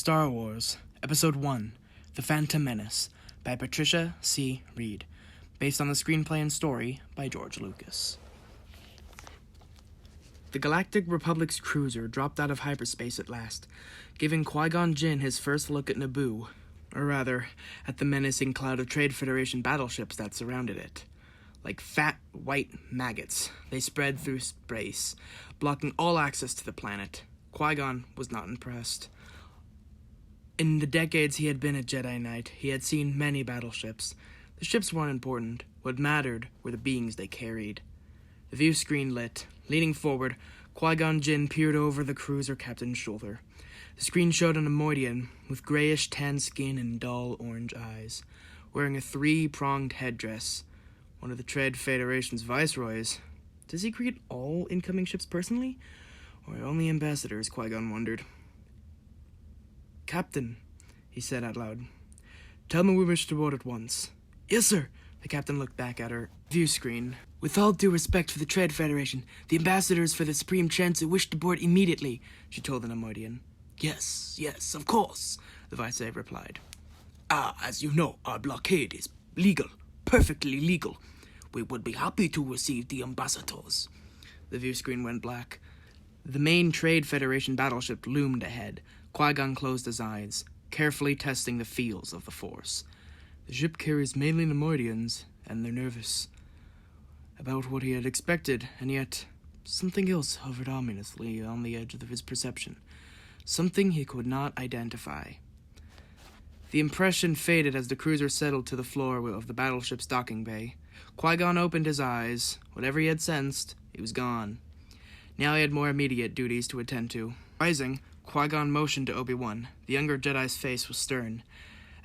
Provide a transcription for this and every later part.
Star Wars, Episode 1, The Phantom Menace, by Patricia C. Reed, based on the screenplay and story by George Lucas. The Galactic Republic's cruiser dropped out of hyperspace at last, giving Qui-Gon Jinn his first look at Naboo, or rather, at the menacing cloud of Trade Federation battleships that surrounded it. Like fat, white maggots, they spread through space, blocking all access to the planet. Qui-Gon was not impressed. In the decades he had been a Jedi Knight, he had seen many battleships. The ships weren't important. What mattered were the beings they carried. The view screen lit. Leaning forward, Qui-Gon Jinn peered over the cruiser captain's shoulder. The screen showed an Neimoidian with grayish tan skin and dull orange eyes, wearing a three-pronged headdress. One of the Trade Federation's viceroys. Does he greet all incoming ships personally? Or only ambassadors, Qui-Gon wondered. "Captain," he said out loud. "Tell me we wish to board at once." "Yes, sir." The captain looked back at her view screen. "With all due respect for the Trade Federation, the ambassadors for the Supreme Chancellor wish to board immediately," she told the Neimoidian. Yes, of course," the viceroy replied. "As you know, our blockade is legal, perfectly legal. We would be happy to receive the ambassadors." The view screen went black. The main Trade Federation battleship loomed ahead. Qui-Gon closed his eyes, carefully testing the feels of the Force. The ship carries mainly Neimoidians, and they're nervous about what he had expected, and yet something else hovered ominously on the edge of his perception, something he could not identify. The impression faded as the cruiser settled to the floor of the battleship's docking bay. Qui-Gon opened his eyes. Whatever he had sensed, it was gone. Now he had more immediate duties to attend to. Rising, Qui-Gon motioned to Obi-Wan. The younger Jedi's face was stern,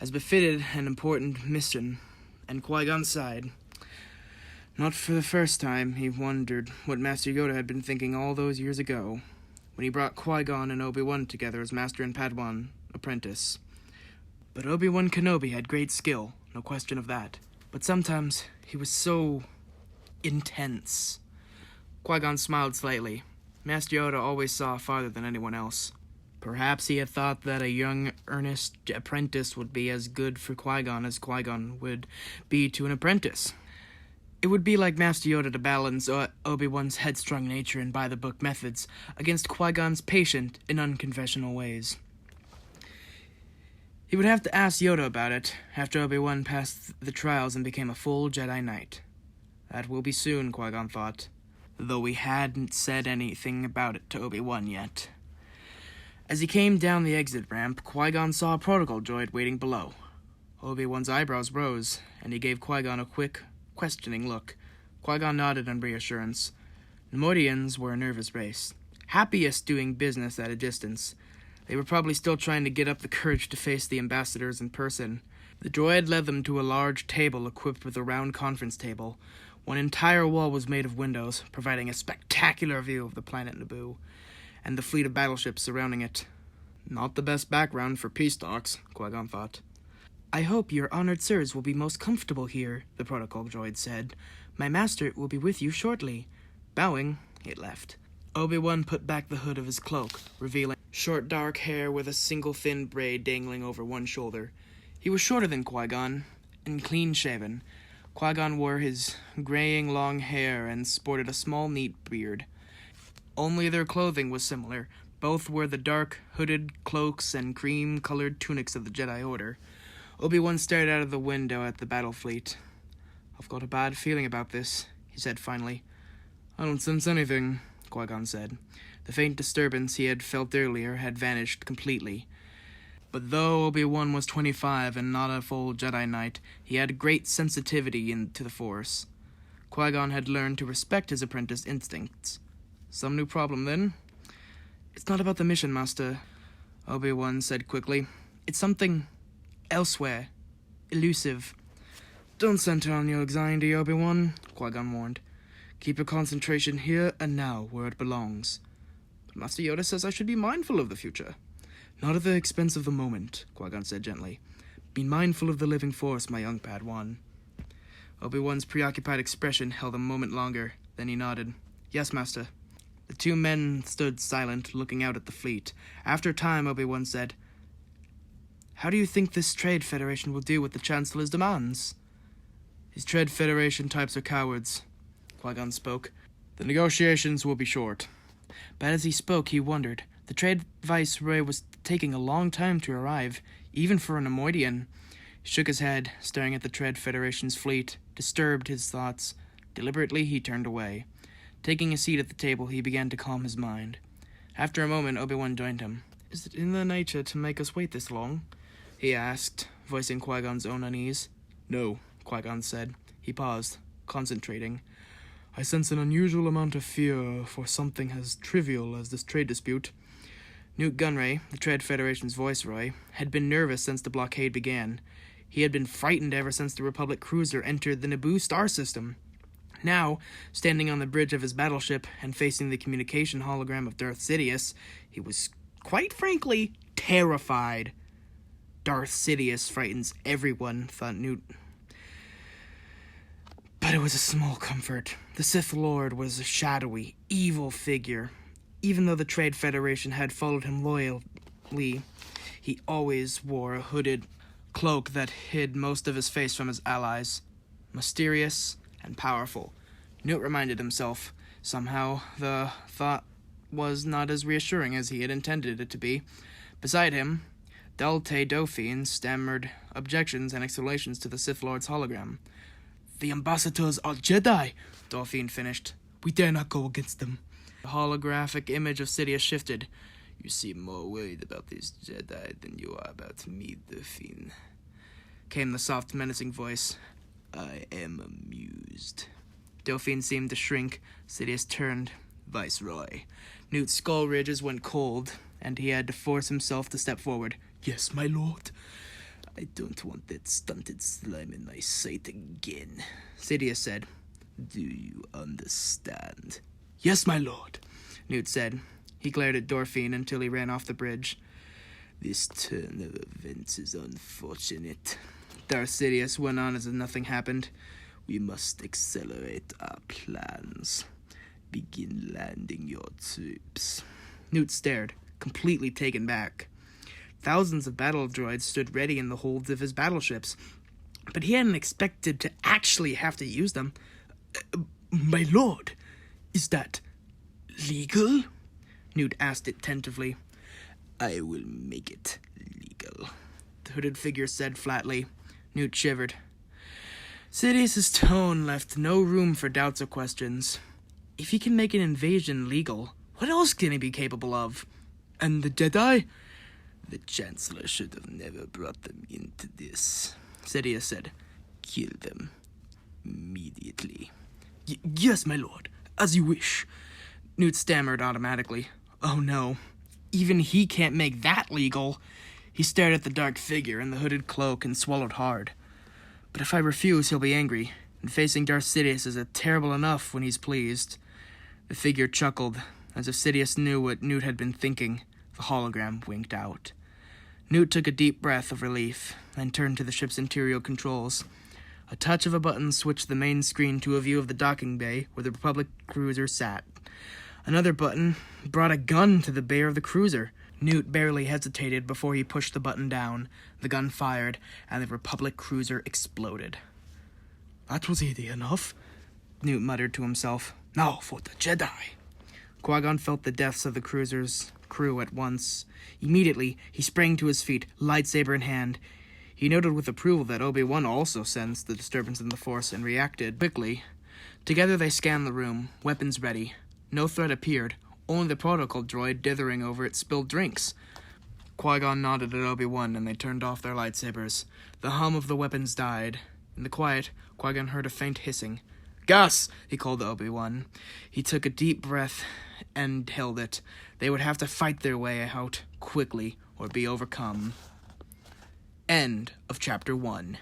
as befitted an important mission, and Qui-Gon sighed. Not for the first time, he wondered what Master Yoda had been thinking all those years ago, when he brought Qui-Gon and Obi-Wan together as Master and Padawan apprentice. But Obi-Wan Kenobi had great skill, no question of that. But sometimes he was so intense. Qui-Gon smiled slightly. Master Yoda always saw farther than anyone else. Perhaps he had thought that a young, earnest apprentice would be as good for Qui-Gon as Qui-Gon would be to an apprentice. It would be like Master Yoda to balance Obi-Wan's headstrong nature and by-the-book methods against Qui-Gon's patient and unconventional ways. He would have to ask Yoda about it after Obi-Wan passed the trials and became a full Jedi Knight. That will be soon, Qui-Gon thought, though he hadn't said anything about it to Obi-Wan yet. As he came down the exit ramp, Qui-Gon saw a protocol droid waiting below. Obi-Wan's eyebrows rose, and he gave Qui-Gon a quick, questioning look. Qui-Gon nodded in reassurance. Neimoidians were a nervous race, happiest doing business at a distance. They were probably still trying to get up the courage to face the ambassadors in person. The droid led them to a large table equipped with a round conference table. One entire wall was made of windows, providing a spectacular view of the planet Naboo and the fleet of battleships surrounding it. Not the best background for peace talks, Qui-Gon thought. "I hope your honored sirs will be most comfortable here," the protocol droid said. "My master will be with you shortly." Bowing, it left. Obi-Wan put back the hood of his cloak, revealing short dark hair with a single thin braid dangling over one shoulder. He was shorter than Qui-Gon, and clean-shaven. Qui-Gon wore his graying long hair and sported a small, neat beard. Only their clothing was similar. Both wore the dark, hooded cloaks and cream-colored tunics of the Jedi Order. Obi-Wan stared out of the window at the battle fleet. "I've got a bad feeling about this," he said finally. "I don't sense anything," Qui-Gon said. The faint disturbance he had felt earlier had vanished completely. But though Obi-Wan was 25 and not a full Jedi Knight, he had great sensitivity to the Force. Qui-Gon had learned to respect his apprentice instincts. "Some new problem, then?" "It's not about the mission, Master," Obi-Wan said quickly. "It's something elsewhere. Elusive." "Don't center on your anxiety, Obi-Wan," Qui-Gon warned. "Keep your concentration here and now, where it belongs." "But Master Yoda says I should be mindful of the future." "Not at the expense of the moment," Qui-Gon said gently. "Be mindful of the living Force, my young Padawan." Obi-Wan's preoccupied expression held a moment longer, then he nodded. "Yes, Master." The two men stood silent, looking out at the fleet. After a time, Obi-Wan said, How do you think this Trade Federation will deal with the Chancellor's demands? These Trade Federation types are cowards, Qui-Gon spoke. The negotiations will be short. But as he spoke, he wondered. The Trade Viceroy was taking a long time to arrive, even for an Neimoidian. He shook his head, staring at the Trade Federation's fleet, disturbed his thoughts. Deliberately, he turned away. Taking a seat at the table, he began to calm his mind. After a moment, Obi-Wan joined him. Is it in their nature to make us wait this long? He asked, voicing Qui-Gon's own unease. No, Qui-Gon said. He paused, concentrating. I sense an unusual amount of fear for something as trivial as this trade dispute. Newt Gunray, the Trade Federation's viceroy, had been nervous since the blockade began. He had been frightened ever since the Republic cruiser entered the Naboo star system. Now, standing on the bridge of his battleship and facing the communication hologram of Darth Sidious, he was, quite frankly, terrified. Darth Sidious frightens everyone, thought Newt. But it was a small comfort. The Sith Lord was a shadowy, evil figure. Even though the Trade Federation had followed him loyally, he always wore a hooded cloak that hid most of his face from his allies. Mysterious and powerful. Newt reminded himself. Somehow, the thought was not as reassuring as he had intended it to be. Beside him, Dalte Dauphine stammered objections and explanations to the Sith Lord's hologram. The ambassadors are Jedi, Dauphine finished. We dare not go against them. The holographic image of Sidious shifted. You seem more worried about these Jedi than you are about me, Dauphine. Came the soft, menacing voice. I am amused. Dauphine seemed to shrink. Sidious turned. Viceroy. Newt's skull ridges went cold, and he had to force himself to step forward. Yes, my lord. I don't want that stunted slime in my sight again, Sidious said. Do you understand? Yes, my lord, Newt said. He glared at Dauphine until he ran off the bridge. This turn of events is unfortunate. Darth Sidious went on as if nothing happened. We must accelerate our plans. Begin landing your troops. Newt stared, completely taken back. Thousands of battle droids stood ready in the holds of his battleships, but he hadn't expected to actually have to use them. My lord, is that legal? Newt asked it tentatively. I will make it legal, the hooded figure said flatly. Newt shivered. Sidious's tone left no room for doubts or questions. If he can make an invasion legal, what else can he be capable of? And the Jedi? The Chancellor should have never brought them into this, Sidious said. Kill them. Immediately. Yes, my lord. As you wish. Newt stammered automatically. Oh no. Even he can't make that legal. He stared at the dark figure in the hooded cloak and swallowed hard. But if I refuse, he'll be angry, and facing Darth Sidious is terrible enough when he's pleased. The figure chuckled, as if Sidious knew what Newt had been thinking. The hologram winked out. Newt took a deep breath of relief, then turned to the ship's interior controls. A touch of a button switched the main screen to a view of the docking bay where the Republic cruiser sat. Another button brought a gun to the bay of the cruiser. Newt barely hesitated before he pushed the button down. The gun fired, and the Republic cruiser exploded. That was easy enough, Newt muttered to himself. Now for the Jedi. Qui-Gon felt the deaths of the cruiser's crew at once. Immediately, he sprang to his feet, lightsaber in hand. He noted with approval that Obi-Wan also sensed the disturbance in the Force and reacted quickly. Together they scanned the room, weapons ready. No threat appeared, only the protocol droid dithering over its spilled drinks. Qui-Gon nodded at Obi-Wan, and they turned off their lightsabers. The hum of the weapons died. In the quiet, Qui-Gon heard a faint hissing. Gus! He called to Obi-Wan. He took a deep breath and held it. They would have to fight their way out quickly or be overcome. End of Chapter 1.